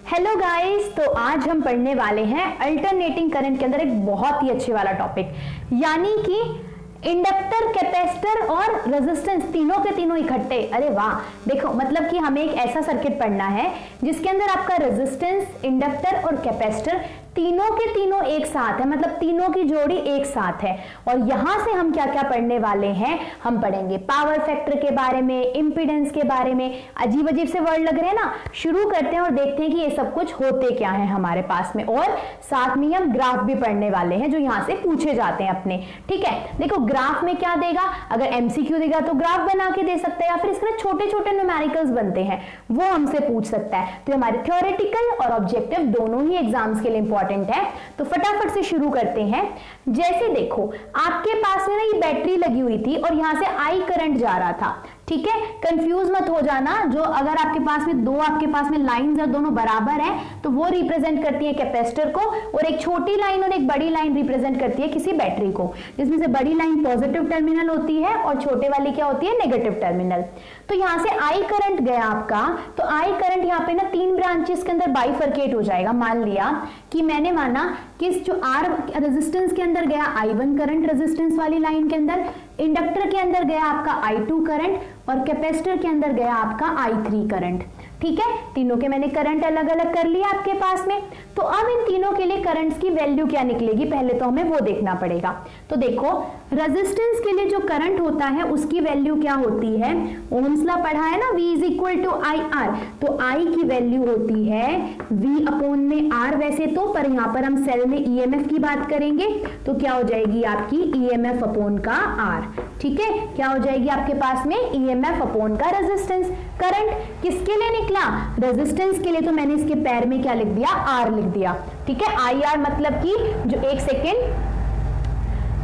Hello guys, तो आज हम पढ़ने वाले हैं अल्टरनेटिंग करंट के अंदर एक बहुत ही अच्छे वाला टॉपिक, यानी कि इंडक्टर, कैपेसिटर और रेजिस्टेंस तीनों के तीनों इकट्ठे। अरे वाह, देखो मतलब कि हमें एक ऐसा सर्किट पढ़ना है जिसके अंदर आपका रेजिस्टेंस, इंडक्टर और कैपेसिटर तीनों के तीनों एक साथ है, मतलब तीनों की जोड़ी एक साथ है। और यहां से हम क्या क्या पढ़ने वाले हैं, हम पढ़ेंगे पावर फैक्टर के बारे में, इंपीडेंस के बारे में। अजीब अजीब से वर्ड लग रहे हैं ना। शुरू करते हैं और देखते हैं कि ये सब कुछ होते क्या है हमारे पास में, और साथ में हम ग्राफ भी पढ़ने वाले हैं जो यहां से पूछे जाते हैं अपने। ठीक है, देखो ग्राफ में क्या देगा, अगर एमसीक्यू देगा तो ग्राफ बना के दे सकता है, या फिर इसके छोटे छोटे न्यूमेरिकल्स बनते हैं वो हमसे पूछ सकता है। तो हमारे थ्योरेटिकल और ऑब्जेक्टिव दोनों ही एग्जाम्स के लिए इंपॉर्टेंट है। तो फटाफट से शुरू करते हैं। जैसे देखो आपके पास में ना ये बैटरी लगी हुई थी और यहां से आई करंट जा रहा था। ठीक है, कंफ्यूज मत हो जाना। जो अगर आपके पास में दो आपके पास में लाइंस और दोनों बराबर हैं तो वो रिप्रेजेंट करती है कैपेसिटर को, और एक छोटी लाइन और एक बड़ी लाइन रिप्रेजेंट करती है किसी बैटरी को, जिसमें से बड़ी लाइन पॉजिटिव टर्मिनल होती है और छोटे वाली क्या होती है, नेगेटिव टर्मिनल। तो यहां से आई करंट गया आपका, तो आई करंट यहाँ पे ना तीन ब्रांचेस के अंदर बाइफरकेट हो जाएगा। मान लिया कि मैंने माना कि जो आर रेजिस्टेंस के अंदर गया I1 करंट रेजिस्टेंस वाली लाइन के अंदर, इंडक्टर के अंदर गया आपका I2 करंट और कैपेसिटर के अंदर गया आपका I3 करंट। ठीक है, तीनों के मैंने करंट अलग अलग कर लिया आपके पास में। तो अब इन तीनों के लिए करंट्स की वैल्यू क्या निकलेगी, पहले तो हमें वो देखना पड़ेगा। तो देखो रेजिस्टेंस के लिए जो करंट होता है उसकी वैल्यू क्या होती है, ओम्स लॉ पढ़ा है ना, V is equal to I R. तो I की वैल्यू होती है V अपॉन में R वैसे तो, पर यहां पर हम सेल में EMF की बात करेंगे तो क्या हो जाएगी आपकी EMF अपॉन का R। ठीक है, क्या हो जाएगी आपके पास में EMF अपॉन का रेजिस्टेंस। करंट किसके लिए निकला, रेजिस्टेंस के लिए, तो मैंने इसके पैर में क्या लिख दिया, R लिख दिया। ठीक है, IR मतलब कि जो एक सेकेंड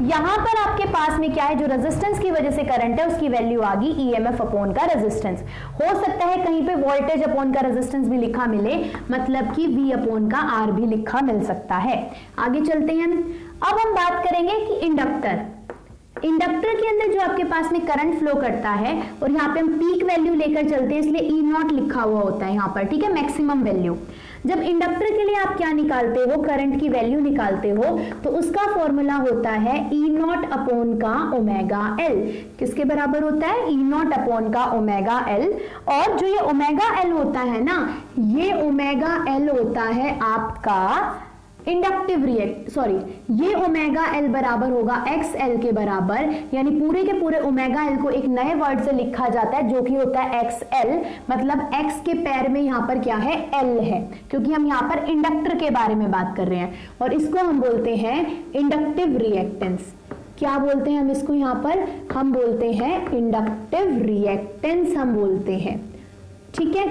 यहां पर आपके पास में क्या है, जो रेजिस्टेंस की वजह से करंट है उसकी वैल्यू आ गई EMF अपॉन का रेजिस्टेंस। हो सकता है कहीं पे वोल्टेज अपॉन का रेजिस्टेंस भी लिखा मिले, मतलब कि V अपॉन का R भी लिखा मिल सकता है। आगे चलते हैं। अब हम बात करेंगे कि इंडक्टर के अंदर जो आपके पास में करंट फ्लो करता है, और यहाँ पे हम पीक वैल्यू लेकर चलते हैं इसलिए E0 लिखा हुआ होता है यहाँ पर। ठीक है, मैक्सिमम वैल्यू। जब इंडक्टर के लिए आप क्या निकालते हो, करंट की वैल्यू निकालते हो, तो उसका फॉर्मूला होता है E0 अपॉन का ओमेगा L। किसके बराबर होता है, E0 अपॉन का ओमेगा L। और जो ये ओमेगा L होता है ना, ये ओमेगा L होता है आपका इंडक्टिव ये ओमेगा L बराबर होगा XL के बराबर, यानी पूरे के पूरे ओमेगा L को एक नए वर्ड से लिखा जाता है जो कि होता है XL, मतलब X के पैर में यहां पर क्या है, L है, क्योंकि हम यहां पर इंडक्टर के बारे में बात कर रहे हैं। और इसको हम बोलते हैं इंडक्टिव रिएक्टेंस। क्या बोलते हैं हम इसको, यहां पर हम बोलते हैं इंडक्टिव रिएक्टेंस हम बोलते हैं। ठीक है,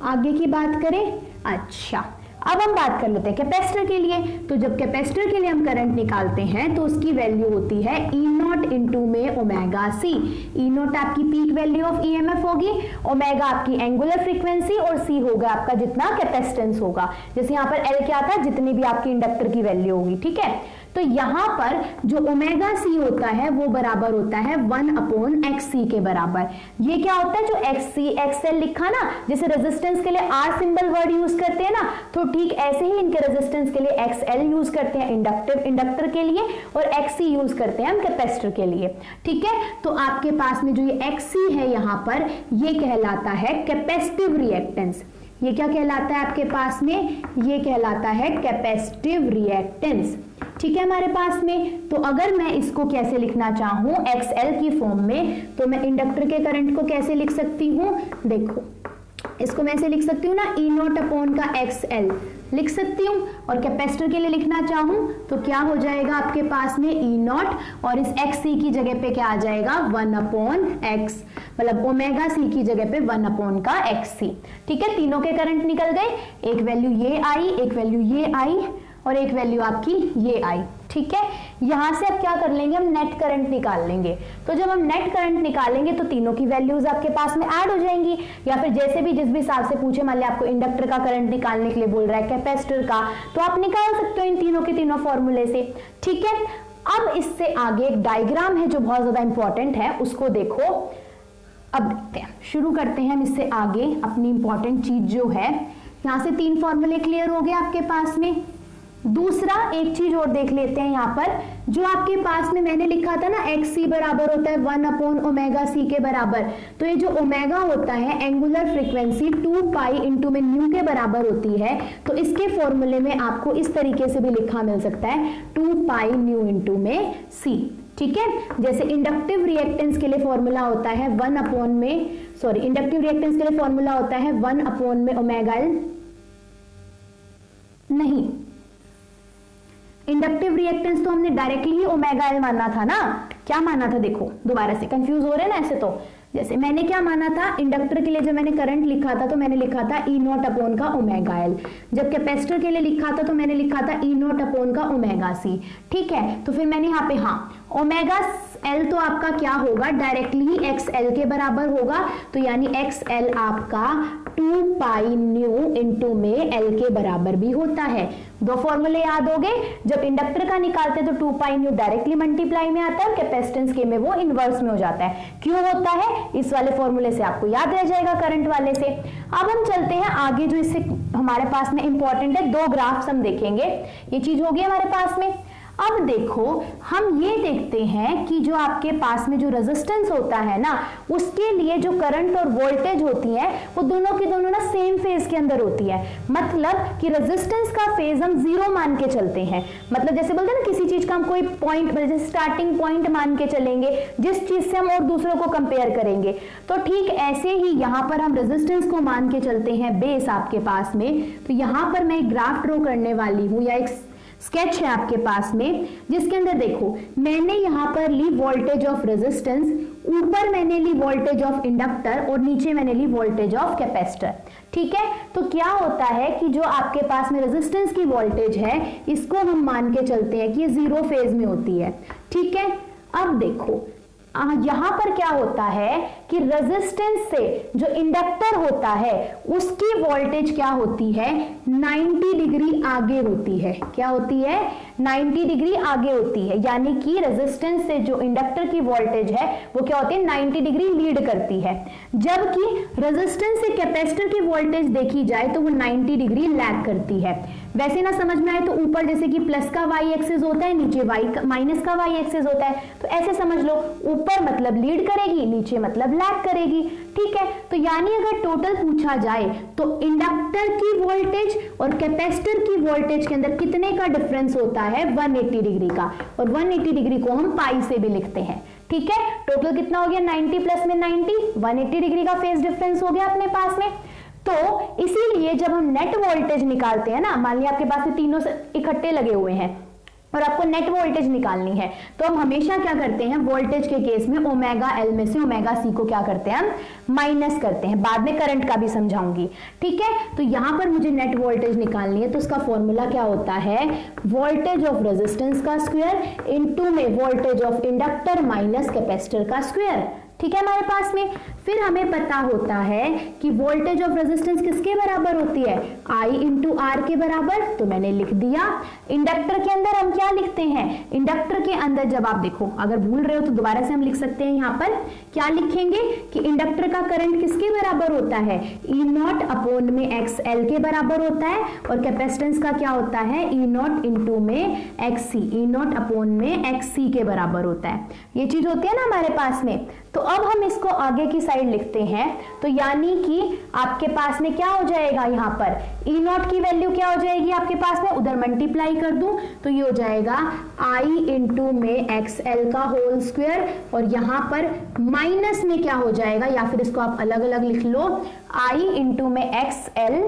आगे की बात करें। अच्छा, अब हम बात कर लेते हैं कैपेसिटर के लिए। तो जब कैपेसिटर के लिए हम करंट निकालते हैं तो उसकी वैल्यू होती है E0 इंटू में ओमेगा C। E0 आपकी पीक वैल्यू ऑफ EMF होगी, ओमेगा आपकी एंगुलर फ्रीक्वेंसी, और C होगा आपका जितना कैपेसिटेंस होगा। जैसे यहाँ पर L क्या था, जितनी भी आपकी इंडक्टर की वैल्यू होगी। ठीक है, तो यहां पर जो ओमेगा C होता है वो बराबर होता है 1 अपॉन XC के बराबर। ये क्या होता है, जो XC XL लिखा ना, जैसे रेजिस्टेंस के लिए R सिंबल वर्ड यूज करते हैं ना, तो ठीक ऐसे ही इनके रेजिस्टेंस के लिए XL यूज करते हैं इंडक्टर के लिए, और XC यूज करते हैं हम कैपेसिटर के लिए। ठीक है, तो आपके पास में जो ये XC है यहां पर, ये कहलाता है कैपेसिटिव रिएक्टेंस। ये क्या कहलाता है आपके पास में, ये कहलाता है कैपेसिटिव रिएक्टेंस। ठीक है, हमारे पास में। तो अगर मैं इसको कैसे लिखना चाहूं XL की फॉर्म में, तो मैं इंडक्टर के करंट को कैसे लिख सकती हूं, देखो इसको मैं ऐसे लिख सकती हूँ ना, E0 अपॉन का XL लिख सकती हूँ। और कैपेसिटर के लिए लिखना चाहूं तो क्या हो जाएगा आपके पास में E0, और इस XC की जगह पे क्या आ जाएगा, 1 अपॉन X, मतलब ओमेगा C की जगह पे 1 अपॉन का XC। ठीक है, तीनों के करंट निकल गए, एक वैल्यू ये आई, एक वैल्यू ये आई, और एक वैल्यू आपकी ये आई। ठीक है, यहां से अब क्या कर लेंगे, हम नेट करंट निकाल लेंगे। तो जब हम नेट करंट निकालेंगे तो तीनों की वैल्यूज आपके पास में ऐड हो जाएंगी, या फिर जैसे भी जिस भी हिसाब से पूछे, मान लिया आपको इंडक्टर का करंट निकालने के लिए बोल रहा है, कैपेसिटर का, तो आप निकाल सकते हो इन तीनों के तीनों फॉर्मूले से। ठीक है, अब इससे आगे एक डायग्राम है जो बहुत ज्यादा इंपॉर्टेंट है, उसको देखो। अब देखते हैं, शुरू करते हैं हम इससे आगे अपनी इंपॉर्टेंट चीज जो है यहां से 3 फॉर्मूले क्लियर हो गए आपके पास में। दूसरा एक चीज और देख लेते हैं यहां पर, जो आपके पास में मैंने लिखा था ना XC बराबर होता है 1/ओमेगा c के बराबर, तो ये जो ओमेगा होता है एंगुलर फ्रीक्वेंसी 2 पाई इंटू में न्यू के बराबर होती है, तो इसके फॉर्मूले में आपको इस तरीके से भी लिखा मिल सकता है 2 पाई न्यू इंटू में c। ठीक है, जैसे इंडक्टिव रिएक्टेंस के लिए फॉर्मूला होता है इंडक्टिव रिएक्टेंस के लिए फॉर्मूला होता है 1 में ओमेगा l, नहीं इंडक्टिव रिएक्टेंस तो हमने डायरेक्टली ही ओमेगा एल माना था ना, क्या माना था देखो, दोबारा से कंफ्यूज हो रहे हैं ना ऐसे, तो जैसे मैंने क्या माना था, इंडक्टर के लिए जब मैंने करंट लिखा था तो मैंने लिखा था ई नॉट अपॉन का ओमेगा एल, जब कैपेसिटर के लिए लिखा था तो मैंने लिखा था ई नॉट अपॉन का ओमेगा सी। ठीक है, तो फिर मैंने यहाँ पे ओमेगा एल तो आपका क्या होगा, डायरेक्टली ही एक्स एल के बराबर होगा, तो यानी एक्स एल आपका 2 पाई न्यू इंटू में एल के बराबर भी होता है। 2 फॉर्मूले याद हो गए, जब इंडक्टर का निकालते हैं तो 2 पाई न्यू डायरेक्टली मल्टीप्लाई में आता है, कैपेसिटेंस के में वो इनवर्स में हो जाता है। क्यों होता है, इस वाले फॉर्मूले से आपको याद रह जाएगा करंट वाले से। अब हम चलते हैं आगे, जो इससे हमारे पास में इंपॉर्टेंट है, 2 ग्राफ्स हम देखेंगे। ये चीज होगी हमारे पास में। अब देखो हम ये देखते हैं कि जो आपके पास में जो रेजिस्टेंस होता है ना, उसके लिए जो करंट और वोल्टेज होती है वो दोनों की दोनों ना सेम फेज के अंदर होती है। मतलब कि रेजिस्टेंस का फेज हम 0 मान के चलते हैं, मतलब जैसे बोलते हैं ना किसी चीज का हम कोई पॉइंट, जैसे स्टार्टिंग पॉइंट मान के चलेंगे जिस चीज से हम और दूसरों को कंपेयर करेंगे, तो ठीक ऐसे ही यहाँ पर हम रेजिस्टेंस को मान के चलते हैं बेस आपके पास में। तो यहाँ पर मैं एक ग्राफ ड्रॉ करने वाली हूँ, या एक स्केच है आपके पास में, जिसके अंदर देखो मैंने यहां पर ली वोल्टेज ऑफ रेजिस्टेंस, ऊपर मैंने ली वोल्टेज ऑफ इंडक्टर और नीचे मैंने ली वोल्टेज ऑफ कैपेसिटर। ठीक है, तो क्या होता है कि जो आपके पास में रेजिस्टेंस की वोल्टेज है, इसको हम मान के चलते हैं कि ये 0 फेज में होती है। ठीक है, अब देखो यहां पर क्या होता है कि रेजिस्टेंस से जो इंडक्टर होता है उसकी वोल्टेज क्या होती है, 90 डिग्री आगे होती है। क्या होती है, 90 डिग्री आगे होती है, यानी कि रेजिस्टेंस से जो इंडक्टर की वोल्टेज है वो क्या होती है, 90 डिग्री लीड करती है। जबकि रेजिस्टेंस से कैपेसिटर की वोल्टेज देखी जाए तो वो 90 डिग्री लैग करती है। वैसे ना समझ में आए तो ऊपर जैसे कि प्लस का वाई एक्सिस होता है, नीचे माइनस का वाई एक्सिस होता है, तो ऐसे समझ लो, ऊपर मतलब लीड करेगी, नीचे मतलब लैग करेगी। ठीक है, तो यानी अगर टोटल पूछा जाए तो इंडक्टर की वोल्टेज और कैपेसिटर की वोल्टेज के अंदर कितने का डिफरेंस होता है, 180 डिग्री का, और 180 डिग्री को हम पाई से भी लिखते हैं। ठीक है, टोटल कितना हो गया, 90 प्लस में 90, 180 डिग्री का फेज डिफरेंस हो गया अपने पास में। तो इसीलिए जब हम नेट वोल्टेज निकालते हैं ना, मान लिया आपके पास में तीनों से इकट्ठे लगे हुए हैं और आपको नेट वोल्टेज निकालनी है, तो हम हमेशा क्या करते हैं, वोल्टेज के केस में ओमेगा एल में से ओमेगा सी को क्या करते हैं, हम माइनस करते हैं। बाद में करंट का भी समझाऊंगी। ठीक है, तो यहां पर मुझे नेट वोल्टेज निकालनी है, तो उसका फॉर्मूला क्या होता है, वोल्टेज ऑफ रेजिस्टेंस का स्क्वायर इनटू में voltage of inductor minus capacitor का स्क्वायर। ठीक है, हमारे पास में फिर हमें पता होता है कि वोल्टेज ऑफ रेजिस्टेंस किसके बराबर होती है, I इंटू आर के बराबर, तो मैंने लिख दिया। इंडक्टर के अंदर हम क्या लिखते हैं, इंडक्टर के अंदर जब आप देखो, अगर भूल रहे हो तो दोबारा से हम लिख सकते हैं। यहाँ पर क्या लिखेंगे कि इंडक्टर का करंट किसके बराबर होता है, ई नॉट अपॉन में एक्स एल के बराबर होता है, और कैपेसिटेंस का क्या होता है, ई नॉट इंटू में X C, E naught upon में एक्स सी के बराबर होता है। ये चीज होती है ना हमारे पास में। तो अब हम इसको आगे की साइड लिखते हैं, तो यानी कि आपके पास में क्या हो जाएगा, यहाँ पर ई नॉट की वैल्यू क्या हो जाएगी आपके पास में, उधर मल्टीप्लाई कर दूं तो ये हो जाएगा आई इंटू में एक्स एल का होल स्क्वायर, और यहाँ पर माइनस में क्या हो जाएगा, या फिर इसको आप अलग अलग लिख लो, आई इंटू में एक्स एल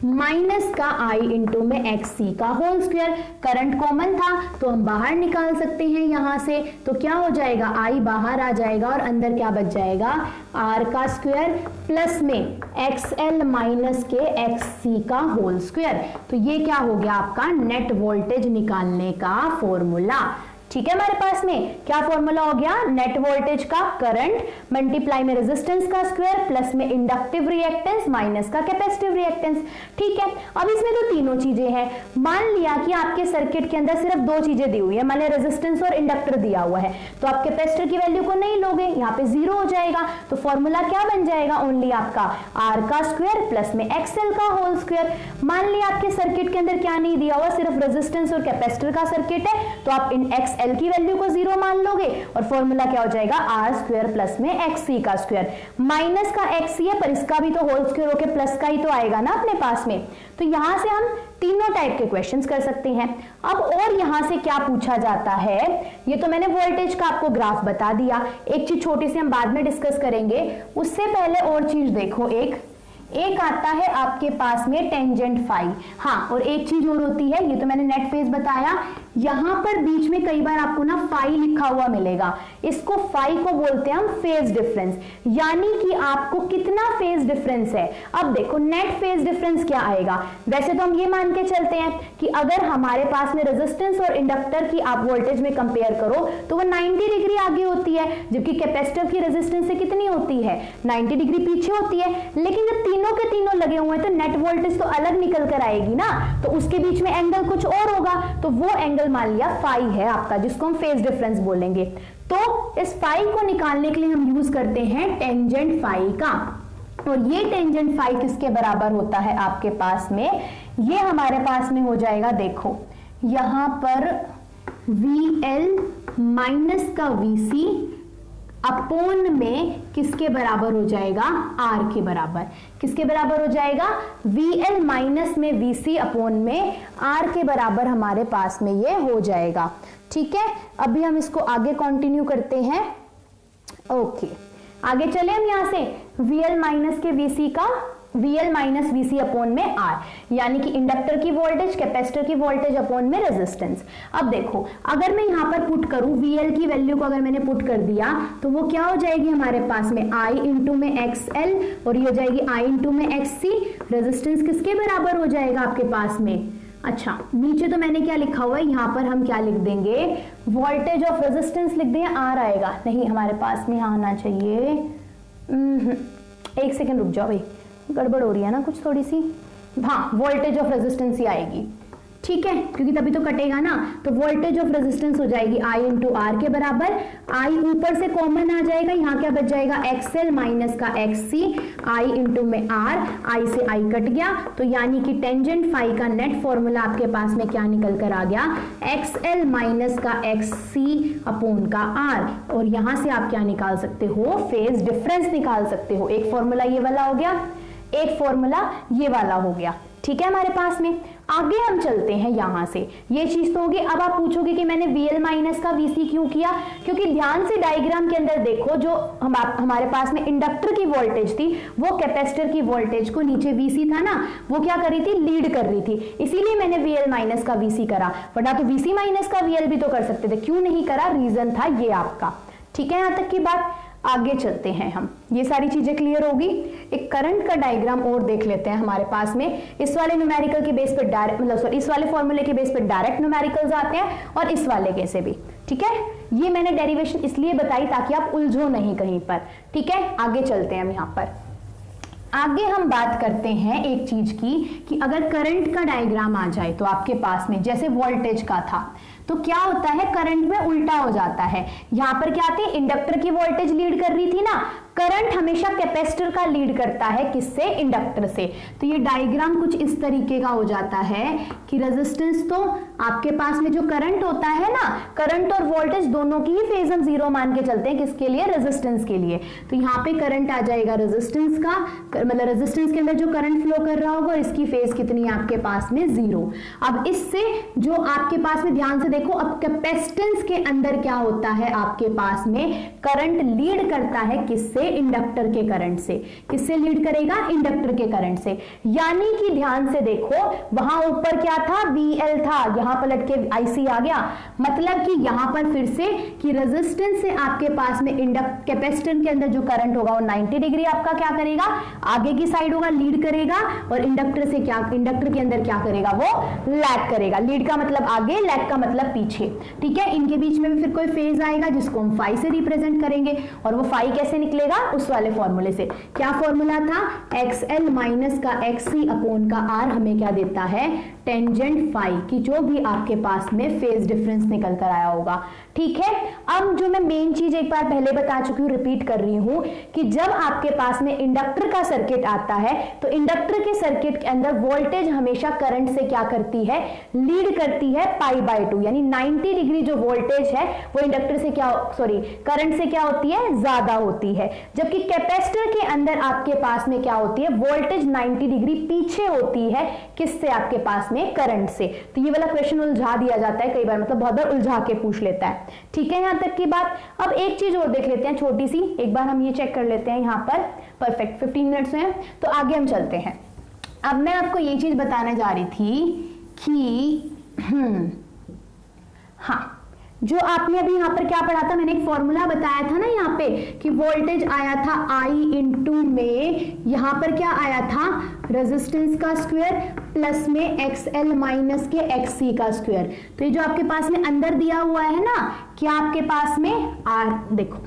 माइनस का आई इंटू में एक्स सी का होल स्क्वायर। करंट कॉमन था तो हम बाहर निकाल सकते हैं यहां से, तो क्या हो जाएगा, आई बाहर आ जाएगा और अंदर क्या बच जाएगा, आर का स्क्वायर प्लस में एक्स एल माइनस के एक्स सी का होल स्क्वायर। तो ये क्या हो गया आपका नेट वोल्टेज निकालने का फॉर्मूला। ठीक है, हमारे पास में क्या फॉर्मूला हो गया, नेट वोल्टेज का करंट मल्टीप्लाई में रेजिस्टेंस का स्क्वायर प्लस में इंडक्टिव रिएक्टेंस माइनस का कैपेसिटिव रिएक्टेंस। ठीक है, अब इसमें तो तीनों चीजें हैं। मान लिया कि आपके सर्किट के अंदर सिर्फ दो चीजें दी हुई है, मान लिया रेजिस्टेंस और इंडक्टर दिया हुआ है, तो आप कैपेसिटर की वैल्यू को नहीं लोगे, यहाँ पे 0 हो जाएगा। तो फॉर्मूला क्या बन जाएगा, ओनली आपका आर का स्क्वायर प्लस में एक्सएल का होल स्क्वायर। मान लिया आपके सर्किट के अंदर क्या नहीं दिया हुआ, सिर्फ रेजिस्टेंस और कैपेसिटर का सर्किट है, तो आप इन एक्सएल की वैल्यू को 0 मान लोगे और फॉर्मूला क्या हो जाएगा, आर स्क्वायर प्लस में एक्ससी का स्क्वायर। माइनस का एक्ससी है पर इसका भी तो होल स्क्वायर होके प्लस का ही तो आएगा ना अपने पास में। तो यहां से हम तीनों टाइप के क्वेश्चंस कर सकते हैं। अब और यहां से क्या पूछा जाता है, ये तो मैंने वोल्टेज का आपको ग्राफ बता दिया, एक चीज छोटी सी हम बाद में डिस्कस करेंगे। उससे पहले और चीज देखो, एक आता है आपके पास में टेंजेंट फाई। हाँ, और एक चीज और होती है, ये तो मैंने नेट फेज बताया, यहां पर बीच में कई बार आपको ना फाई लिखा हुआ मिलेगा, इसको फाई को बोलते हैं हम फेज डिफरेंस, यानी कि आपको कितना फेज डिफरेंस है। अब देखो नेट फेज डिफरेंस क्या आएगा, वैसे तो हम ये मान के चलते हैं कि अगर हमारे पास में रेजिस्टेंस और इंडक्टर की आप वोल्टेज में कंपेयर करो तो वो 90 डिग्री आगे होती है, जबकि कैपेसिटर की रेजिस्टेंस से कितनी होती है, 90 डिग्री पीछे होती है। लेकिन जब तीनों के तीनों लगे हुए हैं तो नेट वोल्टेज तो अलग निकल कर आएगी ना, तो उसके बीच में एंगल कुछ और होगा, तो वो एंगल मान लिया फाई है आपका, जिसको हम फेज डिफरेंस बोलेंगे। तो इस फाई को निकालने के लिए हम यूज करते हैं टेंजेंट फाई का, और ये टेंजेंट फाई किसके बराबर होता है आपके पास में, ये हमारे पास में हो जाएगा, देखो यहां पर VL माइनस का VC अपोन में किसके बराबर हो जाएगा, R के बराबर। किसके बराबर हो जाएगा, VL माइनस में VC अपोन में R के बराबर हमारे पास में ये हो जाएगा। ठीक है, अभी हम इसको आगे कंटिन्यू करते हैं। ओके, आगे चले हम यहां से VL माइनस के VC का VL माइनस VC अपोन में R, यानी कि इंडक्टर की वोल्टेज कैपेसिटर की वोल्टेज अपोन में रेजिस्टेंस। अब देखो अगर मैं यहां पर पुट करूं VL की वैल्यू को, अगर मैंने पुट कर दिया तो वो क्या हो जाएगी हमारे पास में I इंटू में XL, और ये हो जाएगी I इंटू में XC। रेजिस्टेंस किसके बराबर हो जाएगा आपके पास में, अच्छा नीचे तो मैंने क्या लिखा हुआ है, यहाँ पर हम क्या लिख देंगे, वोल्टेज ऑफ रेजिस्टेंस लिख दें, R आएगा, नहीं हमारे पास में आना चाहिए, एक सेकेंड रुक जाओ भाई, गड़बड़ हो रही है ना कुछ थोड़ी सी, हाँ वोल्टेज ऑफ रेजिस्टेंस ही आएगी। ठीक है, क्योंकि तभी तो कटेगा ना, तो वोल्टेज ऑफ रेजिस्टेंस हो जाएगी I इंटू आर के बराबर, I ऊपर से कॉमन आ जाएगा, यहाँ क्या बच जाएगा XL माइनस का XC, I इंटू में R, I से I कट गया, तो यानी कि टेंजेंट फाई का नेट फॉर्मूला आपके पास में क्या निकल कर आ गया, XL माइनस का XC अपोन का R, और यहां से आप क्या निकाल सकते हो, फेज डिफरेंस निकाल सकते हो। एक फॉर्मूला ये वाला हो गया, एक फॉर्मूला ये वाला हो गया। ठीक है, हमारे पास में आगे हम चलते हैं, यहां से ये चीज तो होगी। अब आप पूछोगे कि मैंने VL माइनस का VC क्यों किया, क्योंकि ध्यान से डायग्राम के अंदर देखो, जो हमारे पास में इंडक्टर की वोल्टेज थी वो कैपेसिटर की वोल्टेज को, नीचे VC था ना, वो क्या कर रही थी, लीड कर रही थी, इसीलिए मैंने VL माइनस का VC करा, वरना तो VC माइनस का VL भी तो कर सकते थे, क्यों नहीं करा, रीजन था ये आपका। ठीक है, यहां तक की बात। आगे चलते हैं हम, ये सारी चीजें क्लियर होगी। एक करंट का डायग्राम और देख लेते हैं हमारे पास में, इस वाले न्यूमेरिकल के बेस पे डायरेक्ट, मतलब सॉरी इस वाले फॉर्मूले के बेस पे डायरेक्ट न्यूमेरिकल्स आते हैं, और इस वाले के से भी। ठीक है, ये मैंने डेरिवेशन इसलिए बताई ताकि आप उलझो नहीं कहीं पर। ठीक है, आगे चलते हैं हम यहाँ पर। आगे हम बात करते हैं एक चीज की, कि अगर करंट का डायग्राम आ जाए तो आपके पास में, जैसे वोल्टेज का था, तो क्या होता है, करंट में उल्टा हो जाता है। यहां पर क्या थी, इंडक्टर की वोल्टेज लीड कर रही थी ना, करंट हमेशा कैपेसिटर का लीड करता है, किससे, इंडक्टर से। तो ये डायग्राम कुछ इस तरीके का हो जाता है कि रेजिस्टेंस तो आपके पास में जो करंट होता है ना, करंट और वोल्टेज दोनों की ही फेज हम 0 मान के चलते हैं, किसके लिए, रेजिस्टेंस के लिए। तो यहाँ पे करंट आ जाएगा रेजिस्टेंस का, मतलब रेजिस्टेंस के अंदर जो करंट फ्लो कर रहा होगा, और इसकी फेज कितनी है आपके पास में, 0। अब इससे जो आपके पास में, ध्यान से देखो, अब कैपेसिटेंस के अंदर क्या होता है आपके पास में, करंट लीड करता है किससे, इंडक्टर के करंट से। किससे लीड करेगा, इंडक्टर के करंट से। यानी कि ध्यान से देखो, वहां ऊपर क्या था, VL था, यहां पलट के IC आ गया, मतलब कि यहां पर फिर से कि रेजिस्टेंस से आपके पास में कैपेसिटर के अंदर जो करंट होगा वो 90 डिग्री आपका क्या करेगा, आगे की साइड होगा, लीड करेगा, और इंडक्टर से क्या, इंडक्टर के अंदर क्या करेगा, वो लैग करेगा। लीड का मतलब आगे, लैग का मतलब मतलब पीछे, ठीक है। इनके बीच में भी फिर कोई फेज आएगा जिसको हम फाई से रिप्रेजेंट करेंगे, और वो फाई कैसे निकलेगा, उस वाले फॉर्मूले से। क्या फॉर्मूला था, XL माइनस का XC अपॉन का R हमें क्या देता है, टेंजेंट फाई की जो भी आपके पास में फेज डिफरेंस निकल कर आया होगा, ठीक है। अब जो मैं मेन चीज एक बार पहले बता चुकी हूं, रिपीट कर रही हूं कि जब आपके पास में इंडक्टर का सर्किट आता है तो इंडक्टर के सर्किट के अंदर वोल्टेज हमेशा करंट से क्या करती है, लीड करती है π/2, यानी 90 डिग्री जो वोल्टेज है वो इंडक्टर से क्या, सॉरी करंट से क्या होती है, ज्यादा होती है। जबकि कैपेसिटर के अंदर आपके पास में क्या होती है, वोल्टेज 90 डिग्री पीछे होती है, किससे, आपके पास में करंट से। तो ये वाला क्वेश्चन उलझा दिया जाता है कई बार, मतलब बहुत बार उलझा के पूछ लेता है, ठीक है। यहां तक की बात। अब एक चीज और देख लेते हैं छोटी सी, एक बार हम ये चेक कर लेते हैं यहाँ पर। परफेक्ट, 15 मिनट्स में, तो आगे हम चलते हैं। अब मैं आपको ये चीज बताने जा रही थी कि हाँ, जो आपने अभी यहाँ पर क्या पढ़ा था, मैंने एक फॉर्मूला बताया था ना यहाँ पे कि वोल्टेज आया था I इंटू में, यहाँ पर क्या आया था, रेजिस्टेंस का स्क्वायर प्लस में XL माइनस के XC का स्क्वायर। तो ये जो आपके पास में अंदर दिया हुआ है ना, क्या आपके पास में R, देखो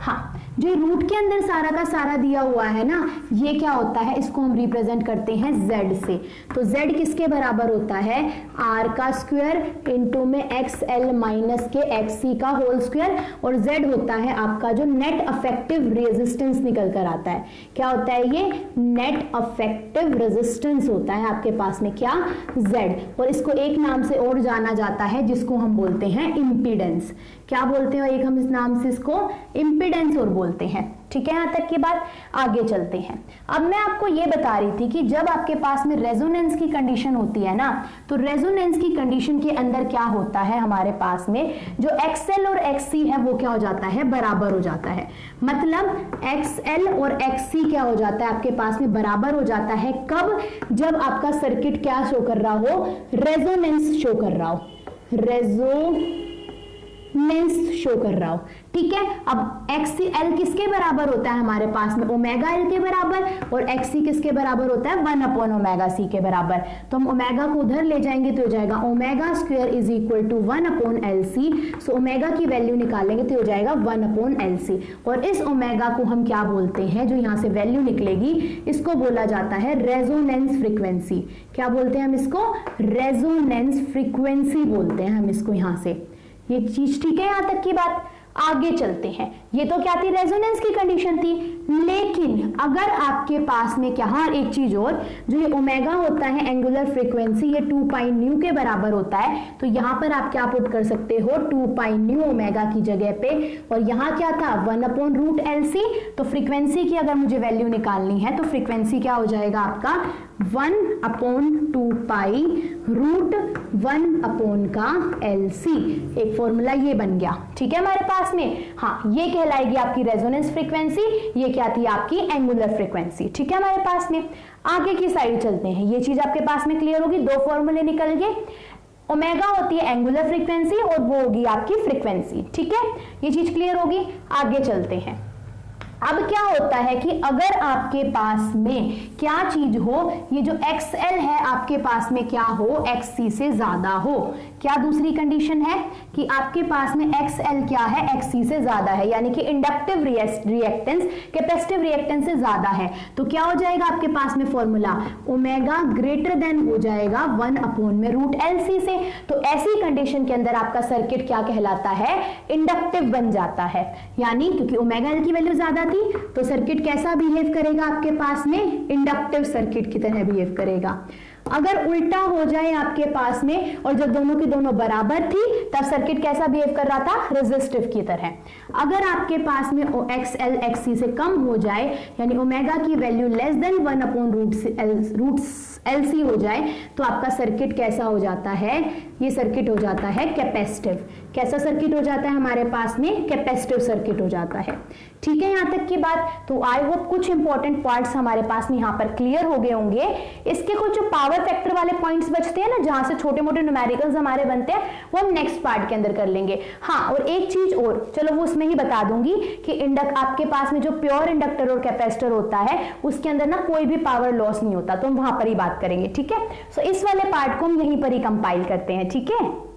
हाँ, जो रूट के अंदर सारा का सारा दिया हुआ है ना, ये क्या होता है, इसको हम रिप्रेजेंट करते हैं Z से। तो Z किसके बराबर होता है, R का स्क्वायर इंटू में XL माइनस के XC का होल स्क्वायर, और Z होता है आपका जो नेट अफेक्टिव रेजिस्टेंस निकल कर आता है। क्या होता है ये, नेट अफेक्टिव रेजिस्टेंस होता है आपके पास में क्या, Z। और इसको एक नाम से और जाना जाता है जिसको हम बोलते हैं इम्पीडेंस। क्या बोलते हैं, एक हम इस नाम से इसको इम्पीडेंस और बोलते हैं, ठीक है। यहां तक की बात, आगे चलते हैं। अब मैं आपको ये बता रही थी कि जब आपके पास में रेजोनेंस की कंडीशन होती है ना, तो रेजोनेंस की कंडीशन के अंदर क्या होता है, हमारे पास में जो XL और XC है वो क्या हो जाता है, बराबर हो जाता है। मतलब XL और XC क्या हो जाता है, आपके पास में बराबर हो जाता है। कब, जब आपका सर्किट क्या शो कर रहा हो, रेजोनेंस शो कर रहा हो, रेजोनेंस शो कर रहा हो, ठीक है। अब XL किसके बराबर होता है हमारे पास में, ओमेगा L के बराबर, और XC किसके बराबर होता है, 1/ओमेगा C के बराबर। तो हम ओमेगा को उधर ले जाएंगे तो हो जाएगा omega square is equal to 1/LC। So omega की वैल्यू निकालेंगे तो हो जाएगा 1/LC। और इस ओमेगा को हम क्या बोलते हैं, जो यहां से वैल्यू निकलेगी, इसको बोला जाता है रेजोनेंस फ्रीक्वेंसी। क्या बोलते हैं हम इसको, रेजोनेंस फ्रीक्वेंसी बोलते हैं हम इसको यहां से। ये चीज ठीक है, यहां तक की बात। आगे चलते हैं। ये तो क्या थी, रेजोनेंस की कंडीशन थी। लेकिन अगर आपके पास में क्या, हाँ एक चीज और, जो ये ओमेगा होता है एंगुलर फ्रीक्वेंसी, ये 2 पाई न्यू के बराबर होता है। तो यहां पर आप क्या पुट कर सकते हो, 2 पाई न्यू ओमेगा की जगह पे, और यहां क्या था 1/√LC। तो फ्रीक्वेंसी की अगर मुझे वैल्यू निकालनी है तो फ्रीक्वेंसी क्या हो जाएगा आपका 1/2 पाई √1/LC। एक फॉर्मूला ये बन गया, ठीक है हमारे पास में। हाँ, ये कहलाएगी आपकी रेजोनेंस फ्रीक्वेंसी, ये क्या थी आपकी एंगुलर फ्रीक्वेंसी, ठीक है हमारे पास में। आगे की साइड चलते हैं, ये चीज आपके पास में क्लियर होगी। 2 फॉर्मूले निकल गए, ओमेगा होती है एंगुलर फ्रीक्वेंसी और वो होगी आपकी फ्रीक्वेंसी, ठीक है। ये चीज क्लियर होगी। आगे चलते हैं। अब क्या होता है कि अगर आपके पास में क्या चीज हो, ये जो XL है आपके पास में क्या हो, XC से ज्यादा हो। क्या दूसरी कंडीशन है कि आपके पास में XL क्या है, XC से ज्यादा है, यानी कि इंडक्टिव रिएक्टेंस कैपेसिटिव रिएक्टेंस से ज्यादा है। तो क्या हो जाएगा आपके पास में फॉर्मूला, ओमेगा ग्रेटर देन हो जाएगा 1/√LC से। तो ऐसी कंडीशन के अंदर आपका सर्किट क्या कहलाता है, इंडक्टिव बन जाता है। यानी क्योंकि ओमेगा L की वैल्यू ज्यादा थी तो सर्किट कैसा बिहेव करेगा आपके पास में, इंडक्टिव सर्किट की तरह बिहेव करेगा। अगर उल्टा हो जाए आपके पास में, और जब दोनों की दोनों बराबर थी तब सर्किट कैसा बिहेव कर रहा था, रेजिस्टिव की तरह। अगर आपके पास में XL XC से कम हो जाए, यानी ओमेगा की वैल्यू लेस देन 1/√LC हो जाए, तो आपका सर्किट कैसा हो जाता है, ये सर्किट हो जाता है कैपेसिटिव। कैसा सर्किट हो जाता है हमारे पास में, कैपेसिटिव सर्किट हो जाता है। ठीक है, यहां तक की बात। तो आई होप कुछ इंपॉर्टेंट पॉइंट्स हमारे पास में यहां पर क्लियर हो गए होंगे। इसके कुछ जो पावर फैक्टर वाले पॉइंट्स बचते हैं ना, जहां से छोटे मोटे न्यूमेरिकल्स हमारे बनते हैं, वो हम नेक्स्ट पार्ट के अंदर कर लेंगे। हाँ, और एक चीज और, चलो वो उसमें ही बता दूंगी कि आपके पास में जो प्योर इंडक्टर और कैपेसिटर होता है उसके अंदर ना कोई भी पावर लॉस नहीं होता, तो हम वहां पर ही बात करेंगे। ठीक है, सो इस वाले पार्ट को हम यहीं पर ही कंपाइल करते हैं। ठीक है।